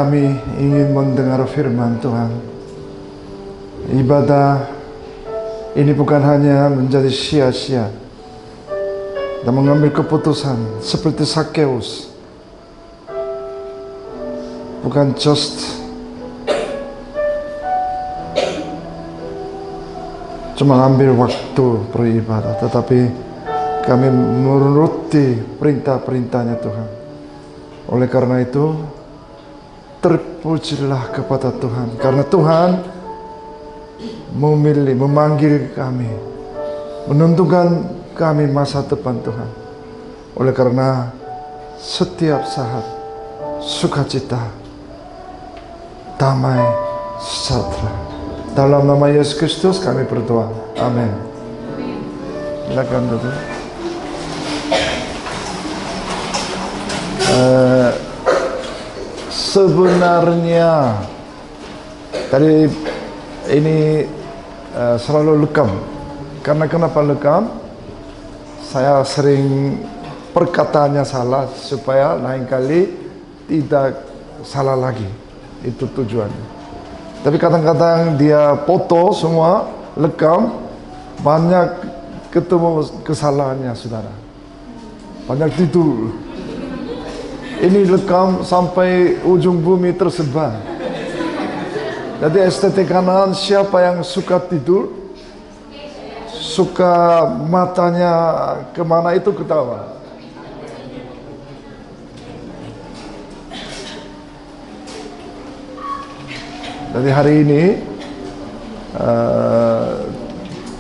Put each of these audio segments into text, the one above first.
kami ingin mendengar firman Tuhan. Ibadah ini bukan hanya menjadi sia-sia dan mengambil keputusan seperti Sakeus. Bukan just cuma ambil waktu beribadah, tetapi kami menuruti perintah-perintahnya Tuhan. Oleh karena itu, terpujilah kepada Tuhan, karena Tuhan memanggil kami, menentukan kami masa depan Tuhan. Oleh karena setiap saat sukacita, damai, sejahtera. Dalam nama Yesus Kristus kami berdoa. Amin. Silakan duduk. Sebenarnya tadi ini selalu lekam. Karena kenapa lekam? Saya sering perkataannya salah supaya lain kali tidak salah lagi. Itu tujuannya. Tapi kadang-kadang dia foto semua, lekam, banyak ketemu kesalahannya saudara. Banyak tidur. Ini lekam sampai ujung bumi tersebar. Jadi estetik kanan, siapa yang suka tidur, suka matanya kemana itu ketawa. Jadi hari ini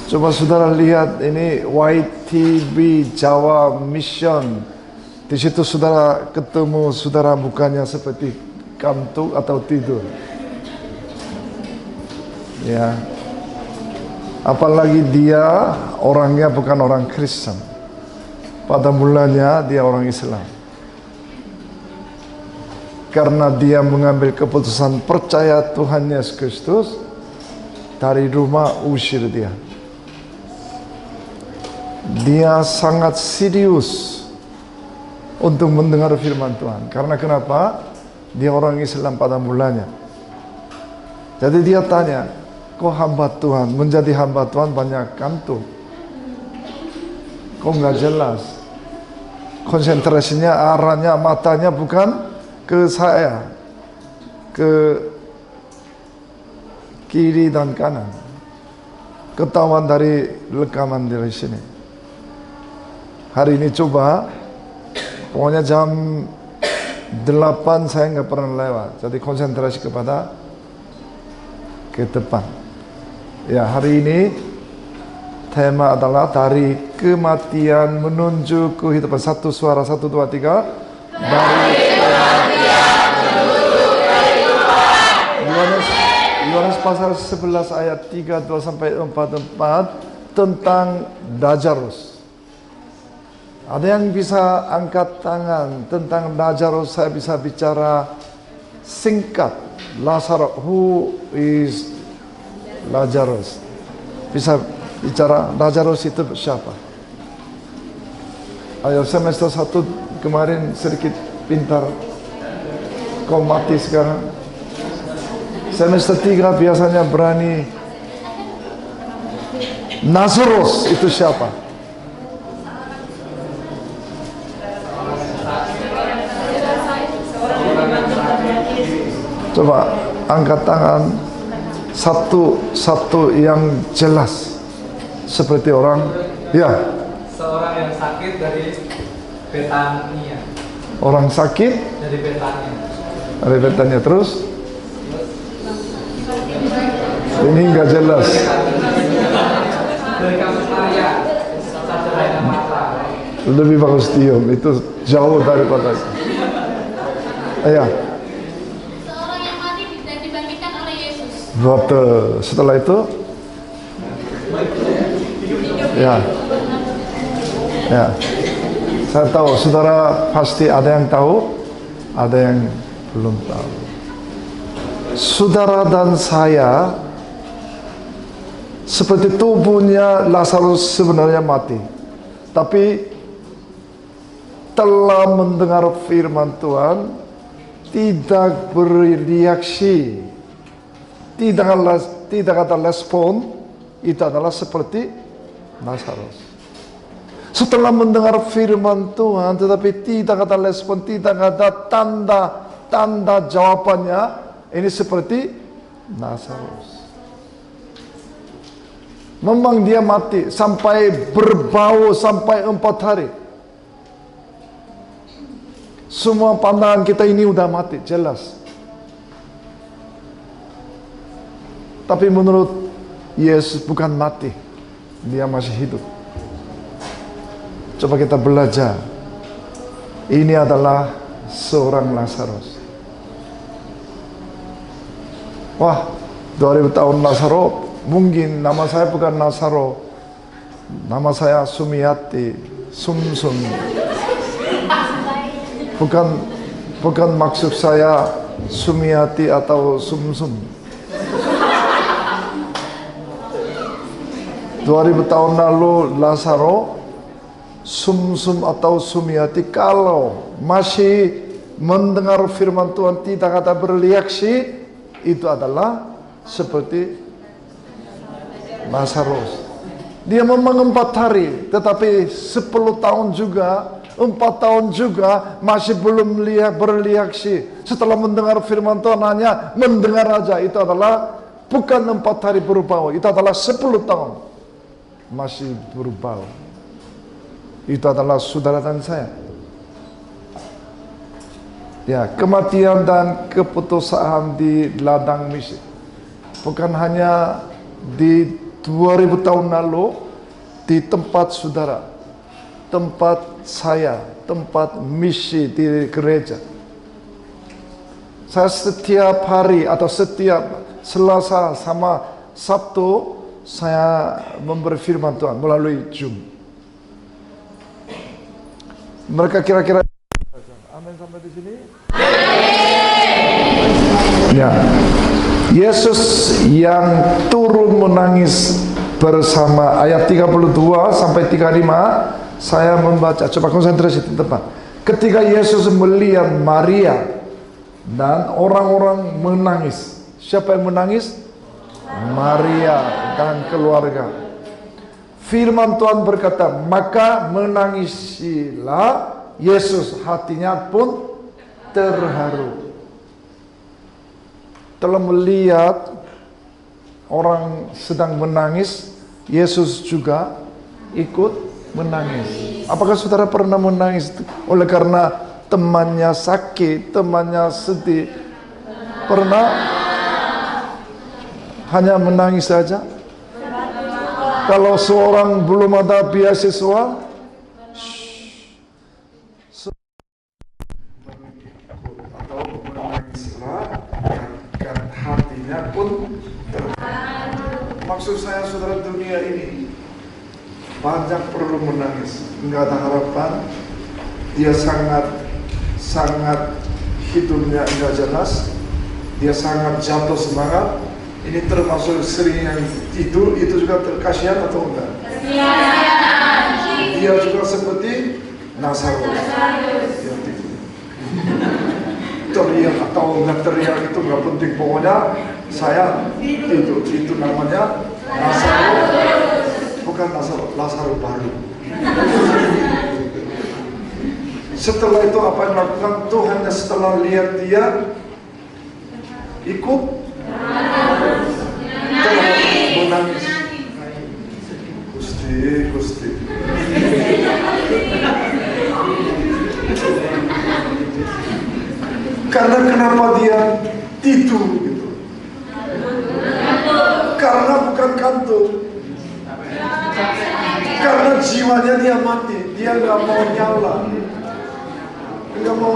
coba saudara lihat ini YTB Jawa Mission. Di situ saudara ketemu saudara bukannya seperti kantuk atau tidur. Ya. Apalagi dia orangnya bukan orang Kristen. Pada mulanya dia orang Islam. Karena dia mengambil keputusan percaya Tuhan Yesus Kristus, dari rumah usir dia. Dia sangat serius untuk mendengar firman Tuhan. Karena kenapa? Dia orang Islam pada mulanya. Jadi dia tanya, kok hamba Tuhan, menjadi hamba Tuhan banyak kantuk? Kok nggak jelas? Konsentrasinya, arahnya, matanya bukan ke saya, ke kiri dan kanan. Ketahuan dari rekaman dari sini. Hari ini coba, pokoknya jam 8 saya nggak pernah lewat. Jadi konsentrasi kepada ke depan. Ya, hari ini tema adalah dari kematian menuju kehidupan. Satu suara, 1, 2, 3. Dari kematian menuju kehidupan. Yohanes pasal 11 ayat 32 sampai 44 tentang Lazarus. Ada yang bisa angkat tangan tentang Lazarus? Saya bisa bicara singkat. Lazarus, who is Lazarus? Bisa bicara Lazarus itu siapa? Ayo, semester 1 kemarin sedikit pintar, kau mati sekarang. Semester 3 biasanya berani. Lazarus itu siapa? Coba angkat tangan satu yang jelas seperti orang, ya. Seorang yang sakit dari Betania. Orang sakit dari Betania. Dari Betania terus? Ini nggak jelas. Dari kampung Maria, Sacerdote Mata. Lebih bagus diam, itu jauh daripada. Ya. Betul. Setelah itu, ya, saya tahu. Saudara pasti ada yang tahu, ada yang belum tahu. Saudara dan saya seperti tubuhnya Lazarus sebenarnya mati, tapi telah mendengar firman Tuhan, tidak bereaksi, tidak ada respon, itu adalah seperti Lazarus. Setelah mendengar firman Tuhan, tetapi tidak ada respon, tidak ada tanda jawabannya, ini seperti Lazarus. Memang dia mati sampai berbau sampai 4 hari. Semua pandangan kita ini udah mati, jelas. Tapi menurut Yesus bukan mati, dia masih hidup. Coba kita belajar. Ini adalah seorang Lazarus. Wah, 2000 tahun Lazarus. Mungkin nama saya bukan Lazarus, nama saya Sumiati, Sumsum. Bukan maksud saya Sumiati atau Sumsum. 2000 tahun lalu Lazarus, Sumsum atau Sumiati, kalau masih mendengar firman Tuhan tidak ada bereaksi, itu adalah seperti Lazarus. Dia memang 4 hari, tetapi 10 tahun juga, 4 tahun juga masih belum bereaksi. Setelah mendengar firman Tuhan hanya mendengar aja, itu adalah bukan 4 hari berbau, itu adalah 10 tahun masih berbau. Itu adalah saudara dan saya. Ya, kematian dan keputusasaan di ladang Mesir bukan hanya di 2000 tahun lalu, di tempat saudara, tempat saya, tempat misi di gereja. Saya setiap hari atau setiap Selasa sama Sabtu saya memberi firman Tuhan melalui Zoom. Mereka kira-kira amin sampai di sini? Ya. Yesus yang turun menangis bersama, ayat 32 sampai 35 saya membaca, coba konsentrasi di depan. Ketika Yesus melihat Maria dan orang-orang menangis, siapa yang menangis? Maria dan keluarga. Firman Tuhan berkata, maka menangisilah Yesus, hatinya pun terharu. Telah melihat orang sedang menangis, Yesus juga ikut menangis. Apakah saudara pernah menangis oleh karena temannya sakit, temannya sedih? Pernah? Hanya menangis saja? Kalau seorang belum ada beasiswa, atau menangislah, dan hatinya pun terharu. Maksud saya, saudara, dunia ini banyak perlu menangis, enggak ada harapan. Dia sangat hidupnya enggak jelas, dia sangat jatuh semangat. Ini termasuk sering yang tidur, itu juga terkasihan atau enggak? Dia juga seperti Lazarus. Dia tidur. Teriak atau enggak teriak itu enggak penting, pokoknya saya tidur. Itu namanya Lazarus. Bukan Lazarus baru. Setelah itu apa yang dilakukan Tuhan? Setelah lihat dia ikut menangis. Gusti. Karena kenapa dia tidur gitu? Karena bukan kantuk. Karena jiwanya dia mati, dia nggak mau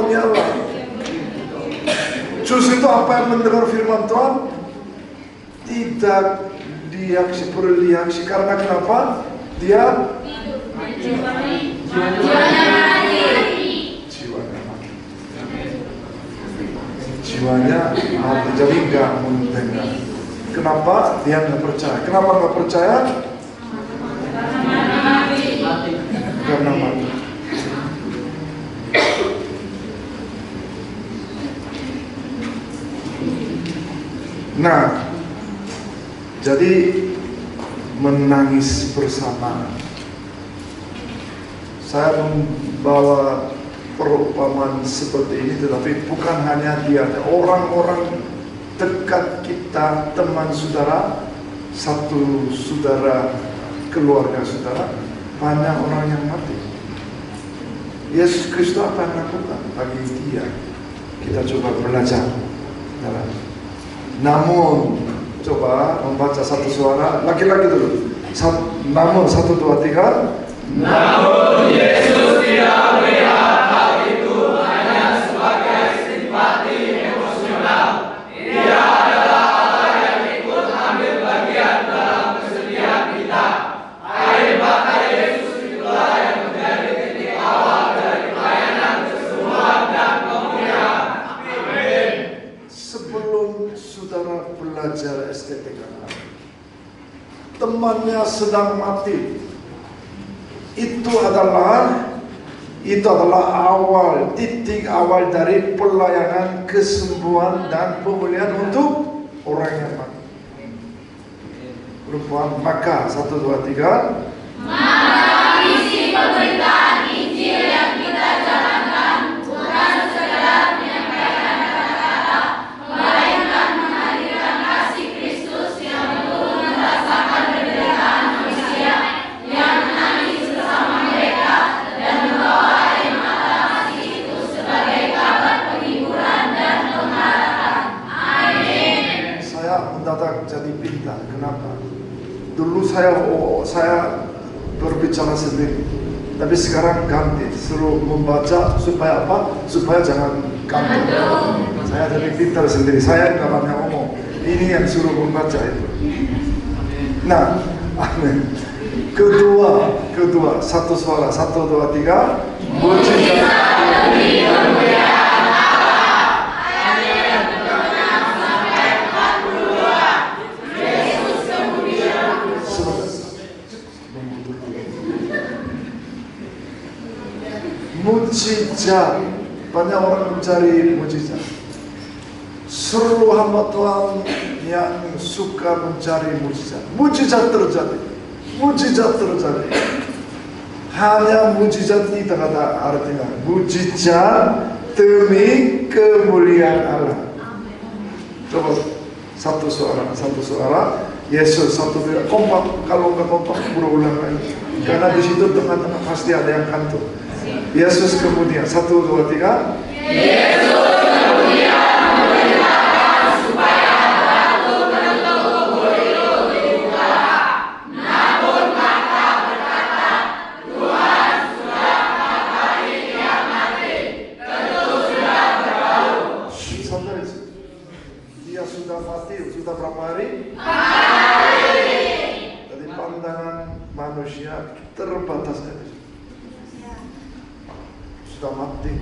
nyala. Justru itu apa yang mendengar firman Tuhan tidak bereaksi. Karena kenapa? Dia jiwanya mati, jadi nggak mendengar. Kenapa? Dia nggak percaya. Kenapa nggak percaya? Karena mati. Nah, jadi menangis bersama. Saya membawa perumpamaan seperti ini, tetapi bukan hanya dia, orang-orang dekat kita, teman saudara, satu saudara, keluarga saudara, banyak orang yang mati. Yesus Kristus apa yang lakukan bagi dia? Kita coba belajar. Namun, coba membaca satu suara, laki-laki dulu. Namun 1, 2, 3. Namun Yesus tidak melihat hal itu hanya sebagai simpati emosional. Dia adalah Allah yang ikut ambil bagian dalam kesedihan kita. Air mata Yesus itulah yang menjadi titik awal dari pelayanan keseluruhan dan pemulihan. Amin. Sebelum saudara belajar estetika, temannya sedang mati. Itu adalah awal, titik awal dari pelayanan kesembuhan dan pemulihan untuk orang yang mati. Perempuan, maka 1, 2, 3. Maka misi pemberitaan Injil yang kita jalankan bukan sekedar menyampaikan kata-kata, melainkan menghadirkan kasih Kristus yang turun merasakan penderitaan manusia, yang menangis bersama mereka dan membawa air mata kasih itu sebagai kabar penghiburan dan pengharapan. Amin. Saya mendadak jadi pintar. Kenapa? Dulu saya berbicara sendiri, tapi sekarang ganti, suruh membaca supaya apa? Supaya jangan kantor. Saya jadi pintar sendiri. Saya nggak banyak ngomong. Ini yang suruh membaca itu. Nah, amin. Kedua, satu suara, 1, 2, 3. Mujizat. Mujizat, banyak orang mencari mujizat. Seluruh hamba Tuhan yang suka mencari mujizat. Mujizat terjadi. Hanya mujizat ini kata artinya mujizat demi kemuliaan Allah. Coba satu suara. Yesus satu tidak kompak. Kalau nggak kompak, berulang lagi. Karena di situ tengah-tengah pasti ada yang kantuk. Yesus kemudian 1, 2, 3. Yesus kemudian memerintahkan supaya batu penutup kubur itu dibuka. Namun Marta berkata, Tuhan, sudah 4 hari dia mati. Tentu sudah berbau. Sampai di situ. Dia sudah mati, sudah berapa hari? 4 hari. Dari pandangan manusia terbatas dari situ. Sudah mati.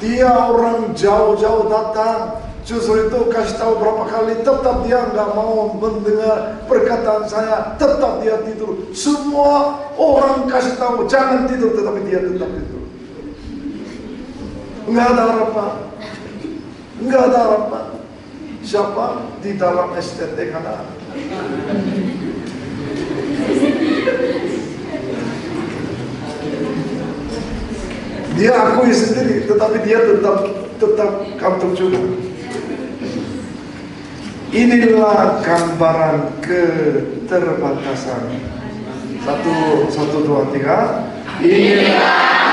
Dia orang jauh-jauh datang, justru itu kasih tahu berapa kali, tetap dia nggak mau mendengar perkataan saya, tetap dia tidur. Semua orang kasih tahu jangan tidur, tetapi dia tetap tidur. Nggak ada harapan. Siapa di dalam STT karena dia akui sendiri, tetapi dia tetap kantuk juga. Inilah gambaran keterbatasan. 1, 2, 3. Inilah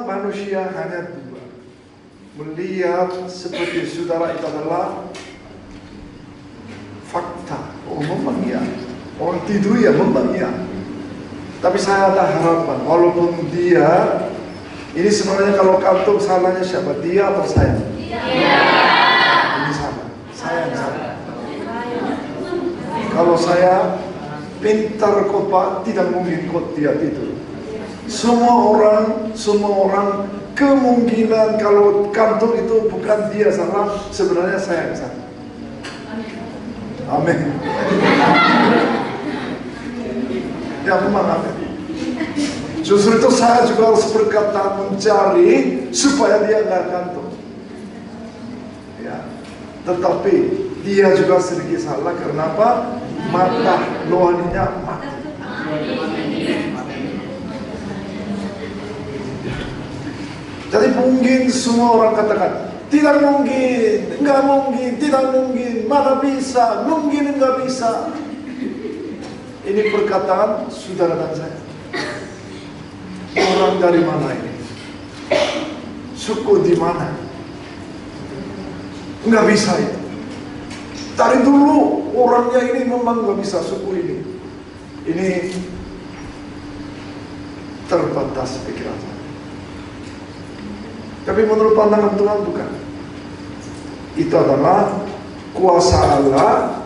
manusia hanya 2. Melihat seperti saudara itu adalah fakta. Oh, memang iya. Orang tidur ya memang iya. Tapi saya ada harapan, walaupun dia ini sebenarnya kalau kantuk salahnya siapa? Dia atau saya? Dia. Ini salah. Saya yang salah. Kalau saya pintar khotbah, tidak mungkin dia tidur. Semua orang kemungkinan kalau kantor itu bukan dia salah, sebenarnya saya yang salah. Amin. Ya memang amin. Justru itu saya juga harus berkata mencari supaya dia nggak kantor. Ya, tetapi dia juga sedikit salah karena apa? Mata rohaninya mati. Jadi mungkin semua orang katakan tidak mungkin, enggak mungkin, tidak mungkin, mana bisa, mungkin enggak bisa. Ini perkataan saudara dan saya. Orang dari mana ini? Suku di mana? Enggak bisa itu. Dari dulu orangnya ini memang enggak bisa suku ini. Ini terbatas pikiran saya. Tapi menurut pandangan Tuhan bukan. Itu adalah kuasa Allah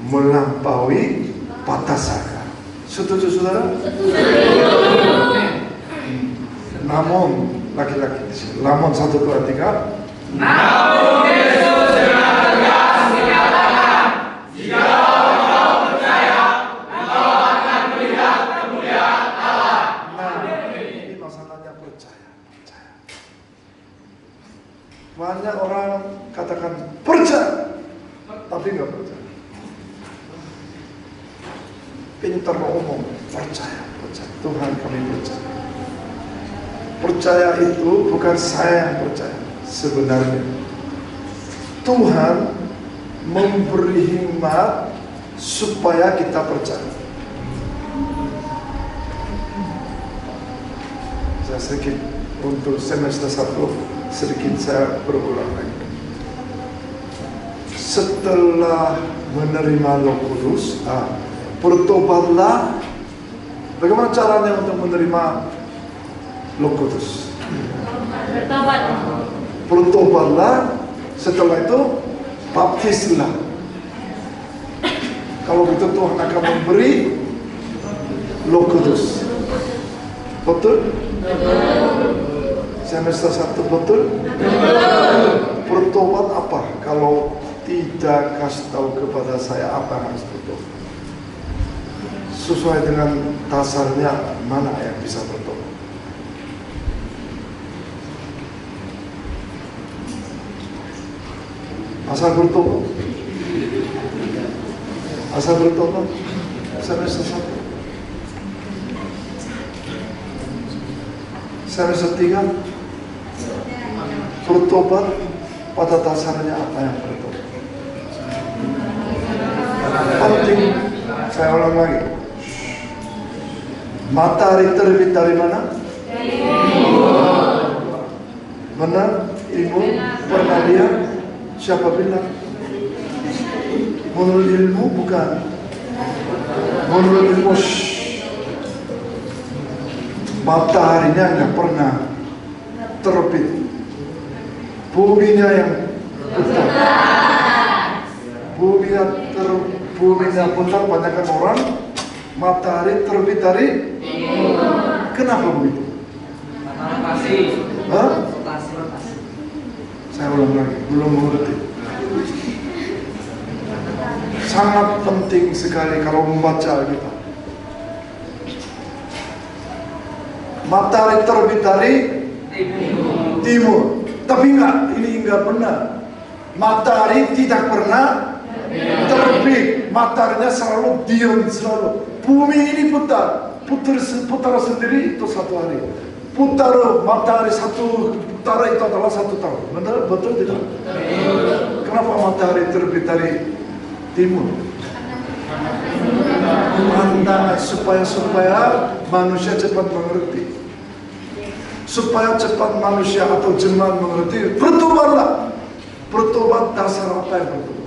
melampaui batas akal. Setuju saudara? Namun laki-laki di sini. Namun 1, 2, 3. Namun Yesus dengan tegas menyatakan, jika engkau percaya, engkau akan melihat kemuliaan Allah. Nah, ini masalahnya percaya. Banyak orang katakan percaya, tapi nggak percaya. Pintar ngomong, percaya. Tuhan kami percaya. Percaya itu bukan saya yang percaya. Sebenarnya Tuhan memberi hikmat supaya kita percaya. Saya sedikit untuk semester 1 sedikit saya berulang lagi. Setelah menerima Roh Kudus, bertobatlah. Bagaimana caranya untuk menerima Roh Kudus? Bertobatlah. Setelah itu baptislah. Kalau begitu Tuhan akan memberi Roh Kudus. Betul? Semester 1 betul? Bertobat apa? Kalau tidak kasih tahu kepada saya apa yang harus bertobat. Sesuai dengan dasarnya mana yang bisa bertobat. Asal bertobat. Semester 1. Semester 3. Bertobat pada dasarnya apa yang bertobat. Penting, saya ulang lagi. Matahari terbit dari mana? Benar? Timur? Pernah lihat? Siapa bilang? Menurut ilmu bukan. Menurut ilmu mataharinya nggak pernah terbit. Buminya yang putar. Buminya putar, banyakkan orang. Matahari terbit dari timur. Kenapa begitu? Hah? Saya ulang lagi, belum mengerti. Sangat penting sekali kalau membaca kita. Matahari terbit dari timur. Tapi ini enggak benar. Matahari tidak pernah terbit. Mataharinya selalu diam, selalu. Bumi ini putar sendiri itu 1 hari. Matahari satu putaran itu adalah 1 tahun. Benar? Betul tidak? Kenapa matahari terbit dari timur? Pandangan supaya manusia cepat mengerti. Supaya cepat manusia atau jemaat mengerti, bertobatlah. Bertobat dasar apa yang bertobat?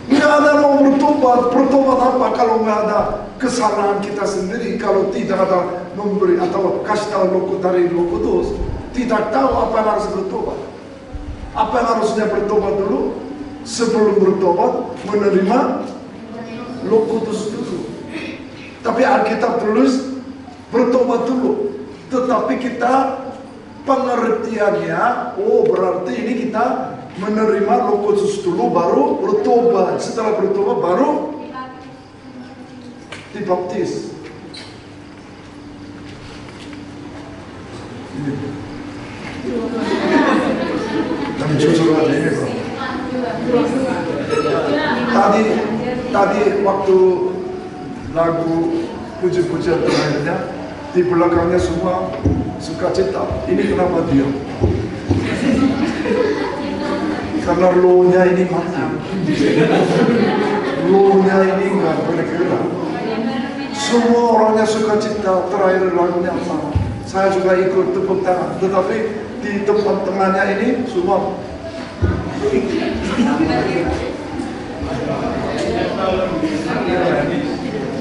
Nggak ada mau bertobat apa kalau nggak ada kesalahan kita sendiri, kalau tidak ada memberi atau kasih tahu dari Roh Kudus, tidak tahu apa yang harus bertobat. Apa yang harusnya bertobat dulu? sebelum bertobat menerima Roh Kudus dulu. Tapi Alkitab tulis bertobat dulu. Tetapi kita pengertiannya, oh berarti ini kita menerima Roh Kudus dulu baru bertobat. Setelah bertobat baru dibaptis. Dan jujur aja ini bro. Tadi waktu lagu puji-pujian terakhirnya di belakangnya semua sukacita. Ini kenapa diam? Karena lo-nya ini mati. Lo-nya ini nggak boleh gerak. Semua orangnya sukacita. Terakhir lagunya apa? Saya juga ikut tepuk tangan. Tetapi di tempat tengahnya ini semua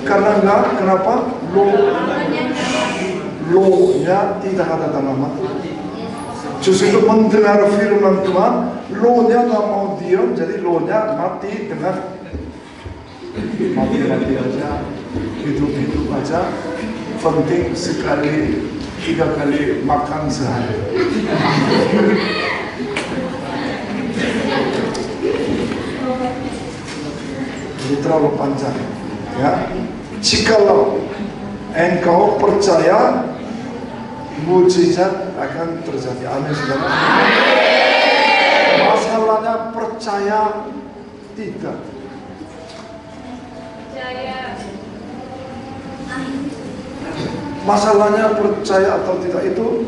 karena enggak, kenapa? Lo-nya tidak ada dalam hati. Justru itu mendengar firman Tuhan, lo-nya nggak mau diam, jadi lo-nya mati dengan mati aja, hidup aja. Penting sekali 3 kali makan sehari. Ini terlalu panjang, ya. Jikalau engkau percaya, mujizat akan terjadi. Amin, saudara. Masalahnya percaya tidak. Masalahnya percaya atau tidak itu,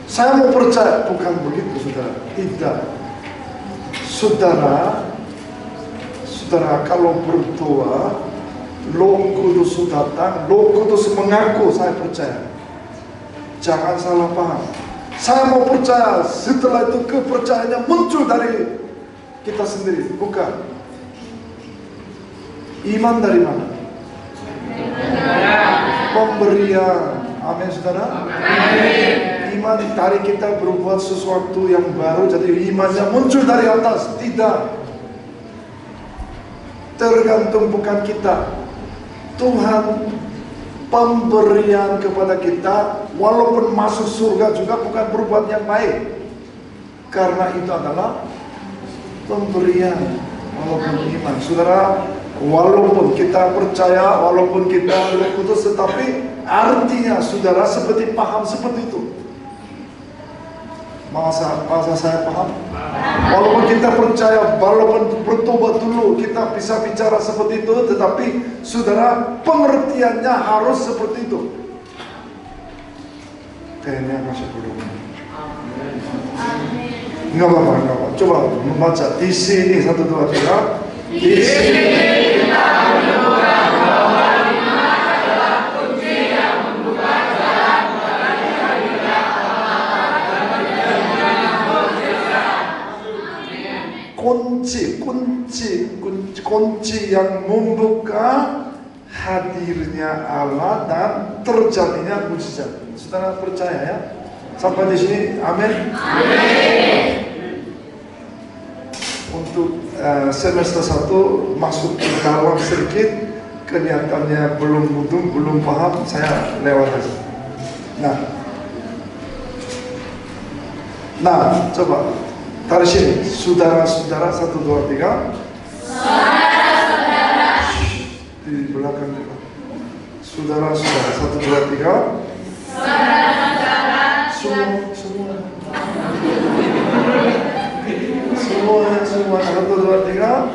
saya mau percaya, bukan begitu, saudara. Tidak. Saudara kalau berdoa, Roh Kudus datang, Roh Kudus mengaku saya percaya. Jangan salah paham. Saya mau percaya, setelah itu kepercayaannya muncul dari kita sendiri, bukan. Iman dari mana? Pemberian. Amin, saudara. Iman dari kita berbuat sesuatu yang baru, jadi imannya muncul dari atas. Tidak. Tergantung bukan kita. Tuhan pemberian kepada kita, walaupun masuk surga juga bukan berbuat yang baik. Karena itu adalah pemberian, walaupun iman. Saudara, walaupun kita percaya, walaupun kita Roh Kudus, tetapi artinya saudara seperti paham seperti itu. Masa saya paham? Walaupun kita percaya, walaupun bertobat dulu kita bisa bicara seperti itu, tetapi saudara pengertiannya harus seperti itu. Kayaknya masih belum. Enggak apa-apa. Coba membaca di sini 1, 2, 3. Di sini kita menemukan bahwa iman adalah kunci yang membuka jalan kunci yang membuka hadirnya Allah dan terjadinya mujizat. Saudara percaya ya? Sampai di sini, amin. Amin. Untuk semester 1 masuk ke dalam sedikit, kelihatannya belum mudeng, belum paham, saya lewat aja. Nah, coba dari sini, saudara-saudara 1, 2, 3. Saudara-saudara. Di belakang juga. Saudara-saudara 1, 2, 3. Saudara-saudara. Semua. Semua 1, 2, 3.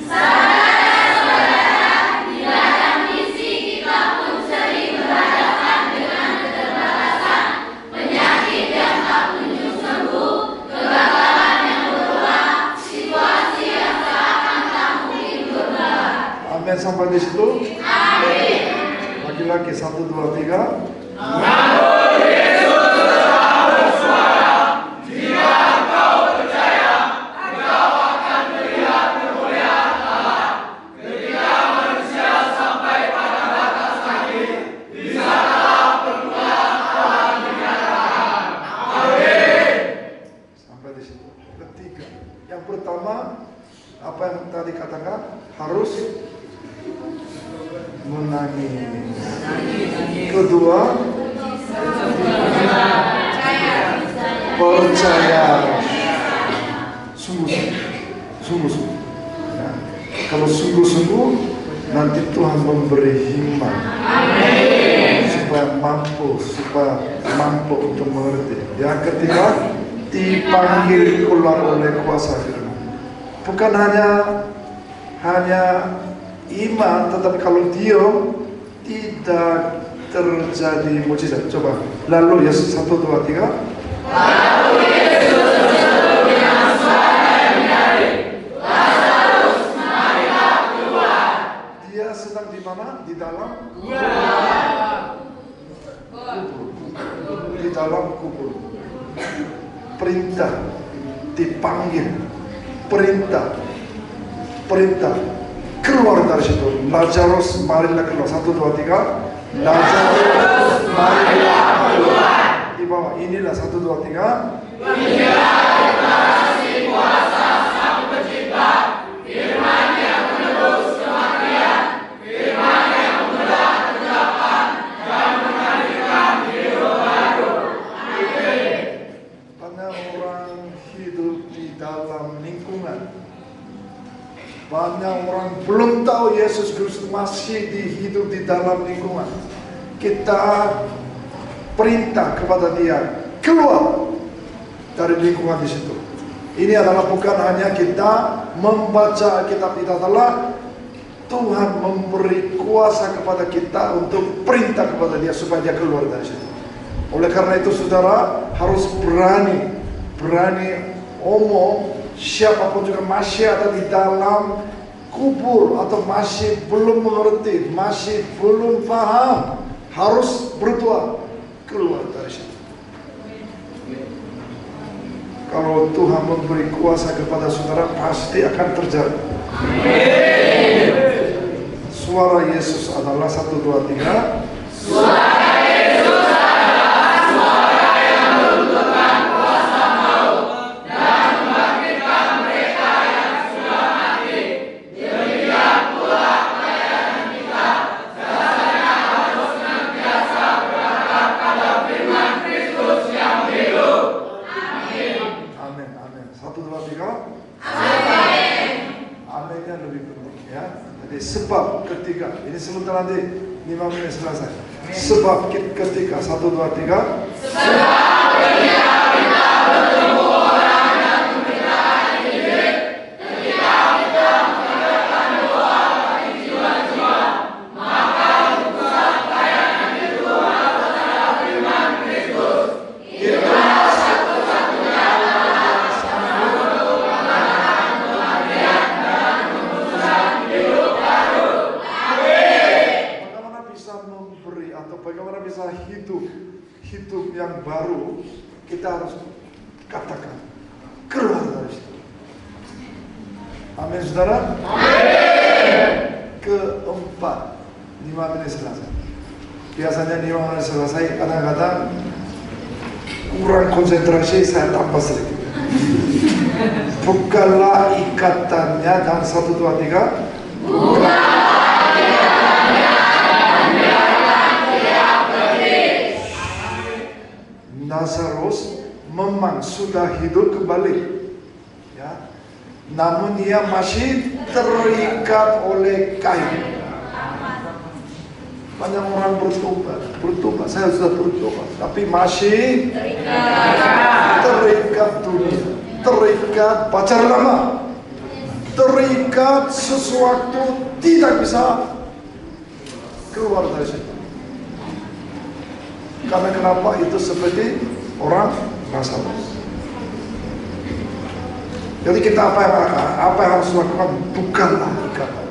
Saudara-saudara, di dalam misi kita pun sering berhadapan dengan keterbatasan, penyakit yang tak kunjung sembuh, kegagalan yang berulang, situasi yang seakan tak mungkin berubah. Amin, sampai di situ. Amin. Laki-laki 1, 2, 3. Namun Yesus telah bersuara, jika engkau percaya, engkau akan melihat kemuliaan Allah. Ketika manusia sampai pada batas akhir, di sanalah permulaan Allah dinyatakan. Amin. Sampai di situ. Ketiga, yang pertama Apa yang tadi katakan? Harus menangis. Kedua, percaya. Sungguh-sungguh. Ya. Kalau sungguh-sungguh, nanti Tuhan memberi hikmat supaya mampu untuk mengerti. Yang ketiga, dipanggil keluar oleh kuasa firman. Bukan hanya iman, tetapi kalau diam tidak terjadi mujizat. Coba lalu Yesus 1, 2, 3. Lalu Yesus berseru dengan suara yang nyaring, Lazarus, marilah keluar. Dia sedang di mana? Di dalam kubur. Di dalam kubur. Perintah, dipanggil, perintah, keluar dari situ. Lazarus, marilah keluar. 1, 2, 3. Lazarus, marilah keluar. Di bawah inilah 1, 2, 3. Inilah deklarasi kuasa Sang Pencipta, firman yang menebus kematian, firman yang membelah kegelapan dan menghadirkan hidup baru. Amin. Banyak orang hidup di dalam lingkungan. Banyak orang belum tahu Yesus Kristus, masih hidup di dalam lingkungan. Kita perintah kepada dia keluar dari lingkungan di situ. Ini adalah bukan hanya kita membaca kitab, kita adalah Tuhan memberi kuasa kepada kita untuk perintah kepada dia supaya dia keluar dari situ. Oleh karena itu saudara harus berani omong. Siapapun juga masih ada di dalam kubur atau masih belum mengerti, masih belum paham, harus berdoa keluar dari situ. Kalau Tuhan memberi kuasa kepada saudara, pasti akan terjadi. Suara Yesus adalah 1, 2, 3. Suara Yesus adalah suara yang melunturkan kuasa maut dan membangkitkan mereka yang sudah mati. Demikian pula pelayanan kita, dasarnya harus senantiasa berharap pada firman Kristus yang hidup. Amin. Amin, amin. 1, 2, 3. Amin. Aminnya lebih penting ya. Jadi sebab ketiga, ini sebentar nanti 5 menit selesai. Sebab ketika 1, 2, 3. Sebab ketika kita bertemu orang yang memberikan Injil, ketika kita mengadakan doa bagi jiwa-jiwa, maka utusan pelayanan itu adalah terhadap firman Kristus. Itulah satu-satunya jalan untuk mengadakan kematian dan keputusan hidup baru. Amin. Bagaimana bisa memberi atau bagaimana bisa hidup yang baru? Kita harus katakan keluar dari situ. Amin, saudara. Amin. Keempat, 5 menit selesai. Biasanya 5 menit selesai, kadang-kadang kurang konsentrasi, saya tambah sedikit. Bukalah ikatannya dan 1, 2, 3. Lazarus memang sudah hidup kembali, ya. Namun dia masih terikat oleh kain. Banyak orang bertobat, saya sudah bertobat, tapi masih terikat dunia, terikat pacar lama, terikat sesuatu, tidak bisa keluar dari situ. Karena kenapa? Itu seperti orang Lazarus. Jadi kita apa yang harus lakukan? Bukanlah ikatan.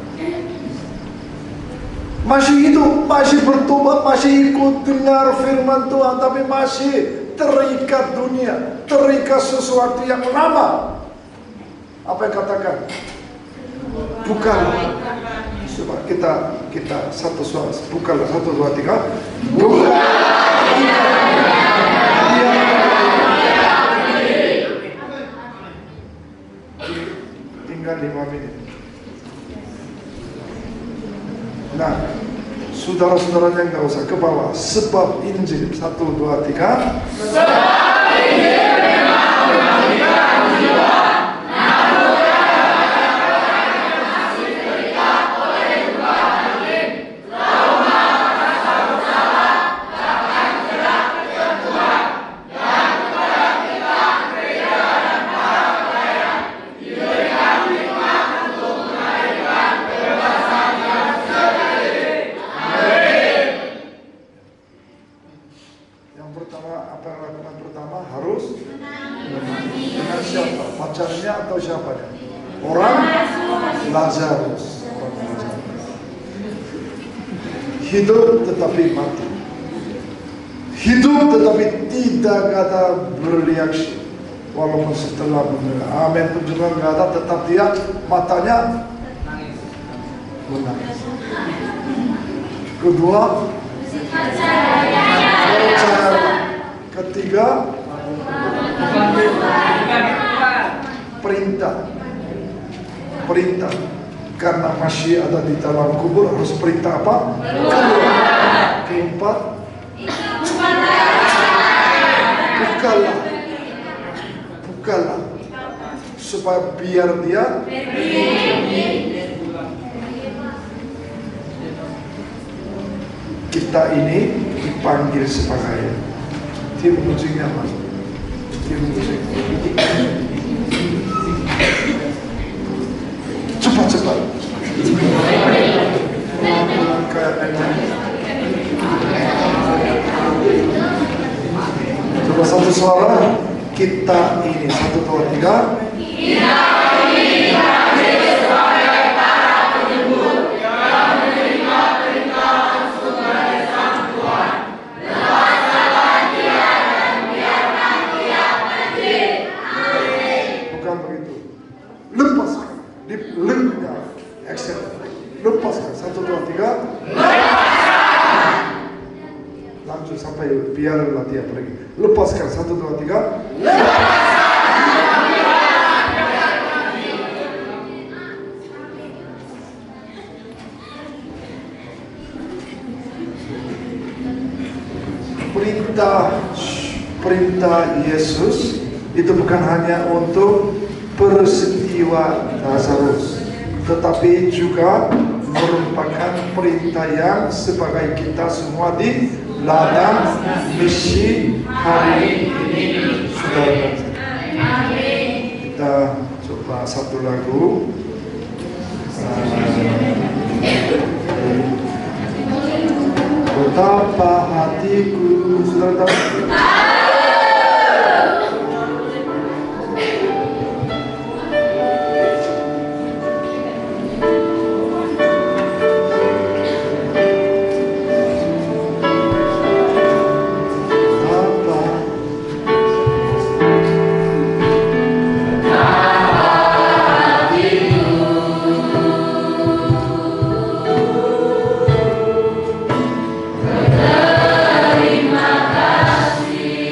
Masih hidup, masih bertobat, masih ikut dengar firman Tuhan, tapi masih terikat dunia, terikat sesuatu yang lama. Apa yang katakan? Bukanlah. Coba kita satu suara. Bukanlah, 1, 2, 3. Bukanlah. tinggal 5 menit. Nah, saudara-saudaranya nggak usah ke bawah. Sebab Injil 1, 2, 3. Sebab Injil memang membangkitkan jiwa. Pacarnya atau siapanya? Orang Lazarus. Hidup tetapi mati. Hidup tetapi tidak ada bereaksi. Walaupun setelah mendengar amin pun juga nggak ada, tetap dia matanya menangis. Kedua, percaya. Ketiga, perintah karena masih ada di dalam kubur harus perintah apa? Keempat, bukalah supaya biar dia kita ini dipanggil sebagai tim musiknya mas, tim musik. Cepat. Coba satu suara. Kita ini 1, 2, 3. Kita ini dipanggil sebagai para penyebut yang menerima perintah langsung dari Sang Tuhan. Lepaskanlah dia dan biarkan dia pergi. Bukan begitu. Lepaskan. Action. Lepaskan. 1, 2, 3. Lepaskan. Lanjut sampai biarlah dia pergi. Lepaskan. 1, 2, 3. Lepaskan. Perintah Yesus itu bukan hanya untuk peristiwa Lazarus, tetapi juga merupakan perintah yang sebagai kita semua di ladang misi hari ini, saudara. Kita coba satu lagu. Betapa hatiku, saudara tahu? Terima kasih.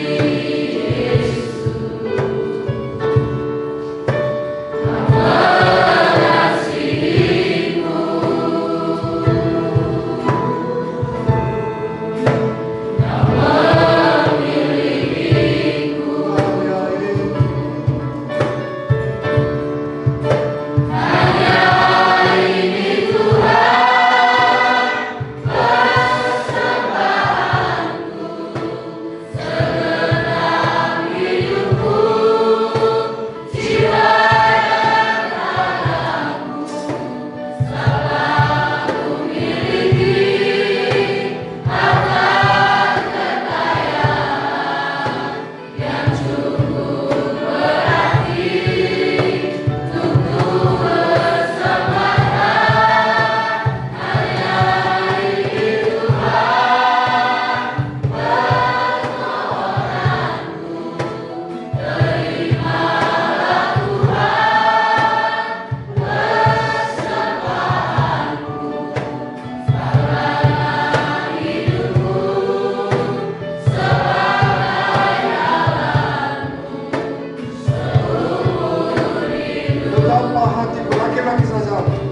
hati laki-laki saja.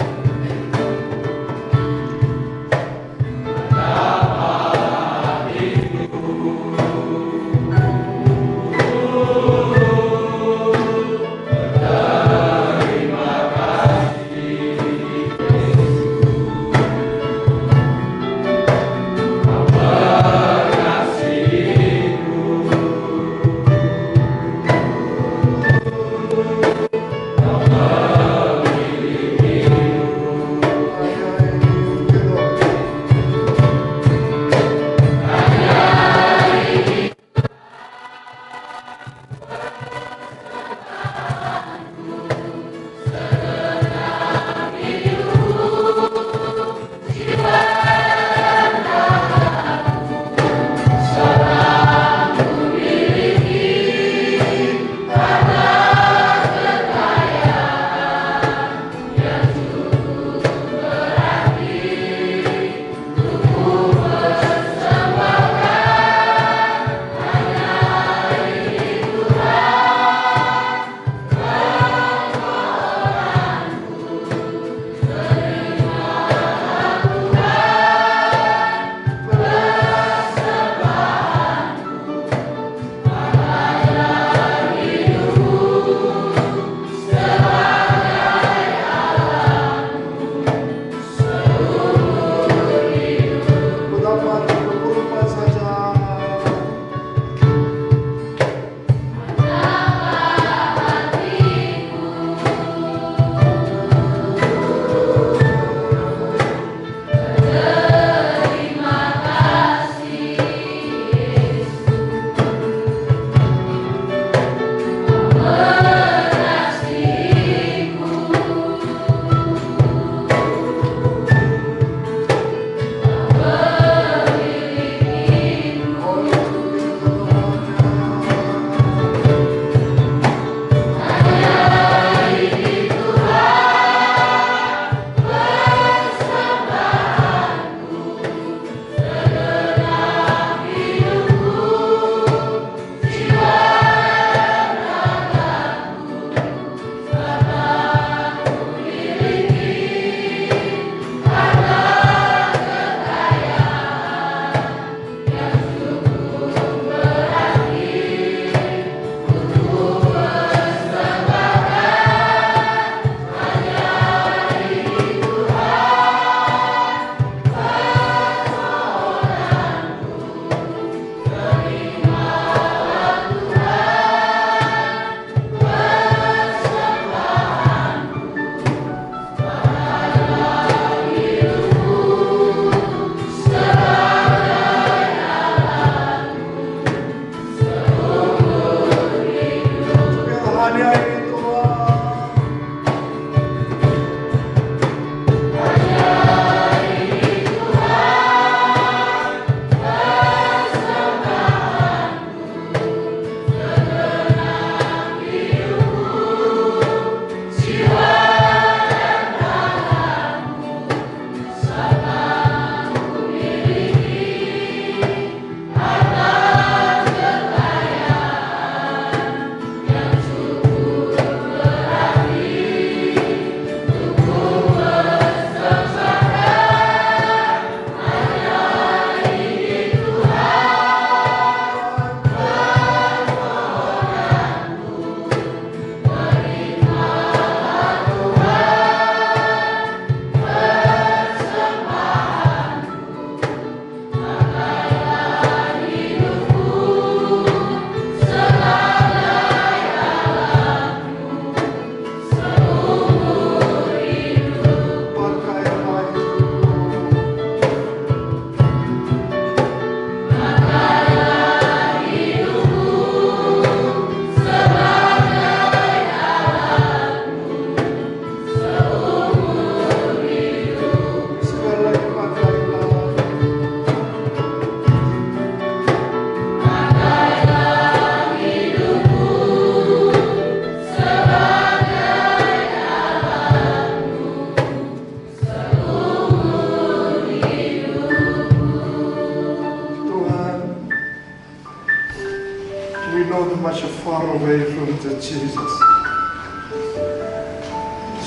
much far away from the Jesus.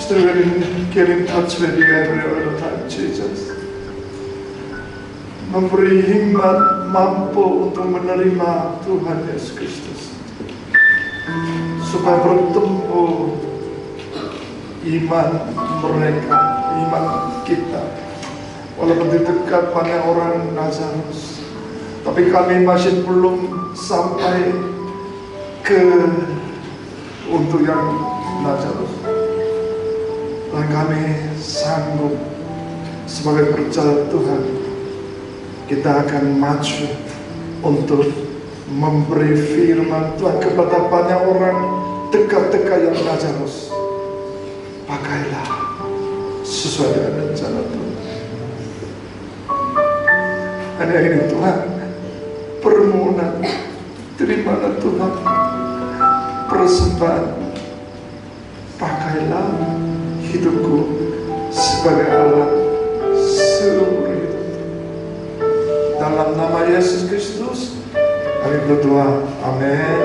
Get in touch with you every other time, Jesus. Memberi hikmat mampu untuk menerima Tuhan Yesus Kristus, supaya bertumbuh iman mereka, iman kita. Walaupun di dekat banyak orang Lazarus, tapi kami masih belum sampai ke untuk yang Lazarus. Dan kami sanggup sebagai percaya Tuhan, kita akan maju untuk memberi firman Tuhan kepada banyak orang dekat-dekat yang Lazarus. Pakailah sesuai dengan rencana Tuhan. Hanya ini Tuhan, permohonan, terimalah Tuhan persembahan. Pakailah hidupku sebagai alat seumur hidup. Dalam nama Yesus Kristus kami berdoa, amin.